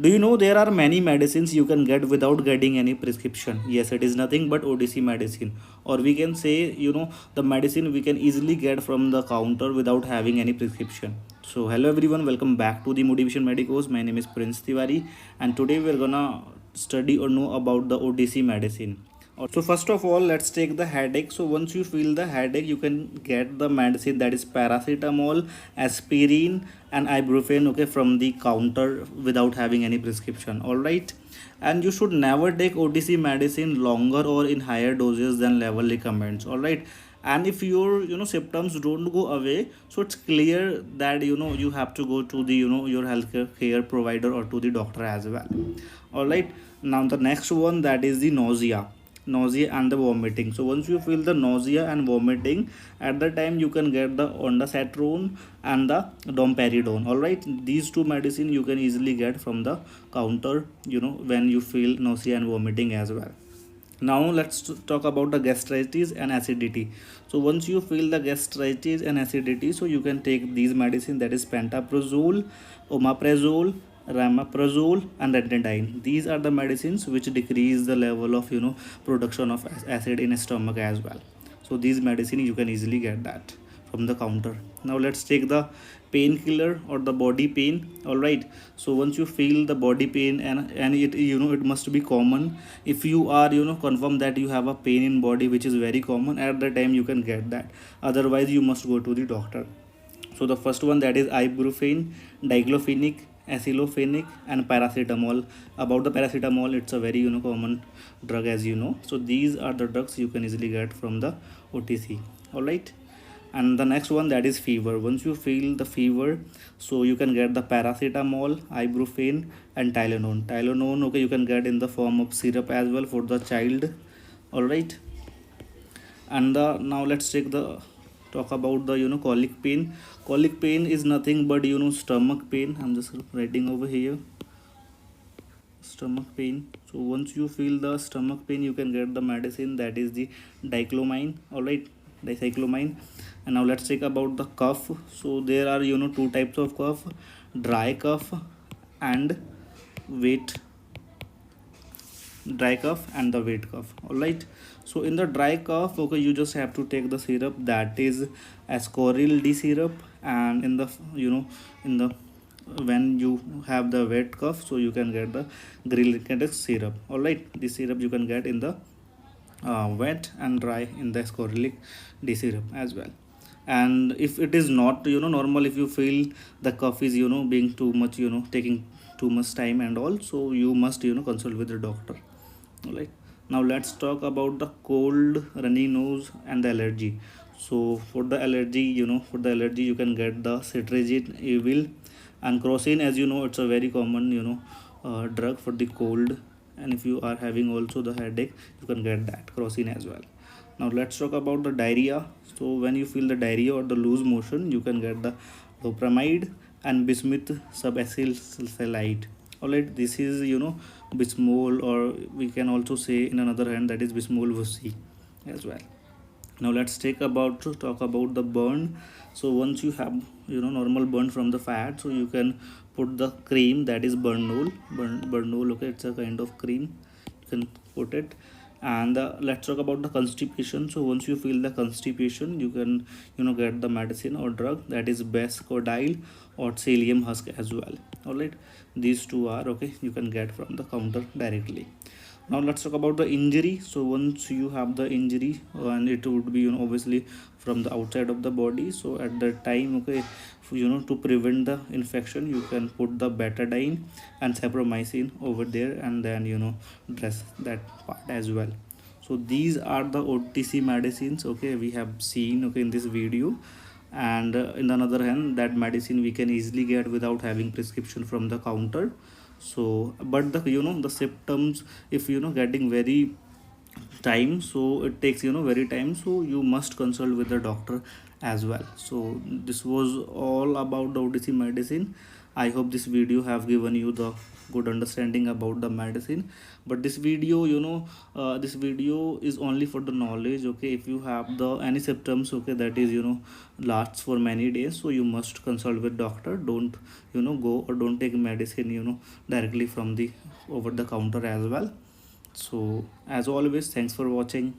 Do you know there are many medicines you can get without getting any prescription? Yes, it is nothing but OTC medicine, or we can say, the medicine we can easily get from the counter without having any prescription. So hello everyone, welcome back to the Motivation Medicos. My name is Prince Tiwari, and today we're gonna study or know about the OTC medicine. So first of all, let's take the headache. So once you feel the headache, you can get the medicine, that is paracetamol, aspirin and ibuprofen, okay, from the counter without having any prescription. All right. And you should never take OTC medicine longer or in higher doses than level recommends. All right. And if your symptoms don't go away, so it's clear that you have to go to the your healthcare care provider or to the doctor as well. All right. Now the next one, that is the nausea and the vomiting. So once you feel the nausea and vomiting, at the time you can get the ondansetron and the domperidone. All right, these two medicine you can easily get from the counter when you feel nausea and vomiting as well. Now let's talk about the gastritis and acidity. So once you feel the gastritis and acidity, so you can take these medicine, that is pantoprazole, omeprazole, ramaprazole and ranitidine. These are the medicines which decrease the level of production of acid in stomach as well. So these medicine you can easily get that from the counter. Now let's take the painkiller or the body pain. All right, so once you feel the body pain, and it it must be common. If you are confirm that you have a pain in body, which is very common, at the time you can get that. Otherwise you must go to the doctor. So the first one, that is ibuprofen, diclofenac, acetylphenic and paracetamol. About the paracetamol, it's a very common drug, as you know. So these are the drugs you can easily get from the OTC. All right. And the next one, that is fever. Once you feel the fever, so you can get the paracetamol, ibuprofen and Tylenol, okay, you can get in the form of syrup as well for the child. All right. And now let's take the talk about the colic pain. Colic pain is nothing but stomach pain. I'm just writing over here, stomach pain. So once you feel the stomach pain, you can get the medicine, that is the diclomine. All right, dicyclomine. And now let's take about the cough. So there are two types of cough: dry cough and wet dry cough and the wet cough. All right, so in the dry cough, okay, you just have to take the syrup, that is ascoril D syrup. And in the in the when you have the wet cough, so you can get the grelin syrup. All right, this syrup you can get in the wet and dry in the ascorilic D syrup as well. And if it is not normal, if you feel the cough is being too much, taking too much time and all, so you must consult with the doctor. All right. Now let's talk about the cold, runny nose and the allergy. So for the allergy, you can get the cetirizine, evil and crocin. As you know, it's a very common drug for the cold. And if you are having also the headache, you can get that crocin as well. Now let's talk about the diarrhea. So when you feel the diarrhea or the loose motion, you can get the loperamide and bismuth subacylsalicylate. All right, this is bismol, or we can also say in another hand, that is bismol vusi as well. Now let's talk about the burn. So once you have normal burn from the fat, so you can put the cream, that is burnol, okay, it's a kind of cream, you can put it. And let's talk about the constipation. So once you feel the constipation, you can get the medicine or drug, that is Bescodile or psyllium husk as well. All right, these two are okay, you can get from the counter directly. Now let's talk about the injury. So once you have the injury, and it would be obviously from the outside of the body, so at that time, okay, to prevent the infection, you can put the betadine and sapromycin over there, and then dress that part as well. So these are the OTC medicines, okay, we have seen, okay, in this video. And in the other hand, that medicine we can easily get without having prescription from the counter. So but the the symptoms, if getting very time, so it takes very time, so you must consult with the doctor as well. So this was all about the OTC medicine. I hope this video have given you the good understanding about the medicine. But this video, this video is only for the knowledge. Okay, if you have the any symptoms, okay, that is, lasts for many days, so you must consult with doctor. Don't, go or don't take medicine, directly from the over the counter as well. So as always, thanks for watching.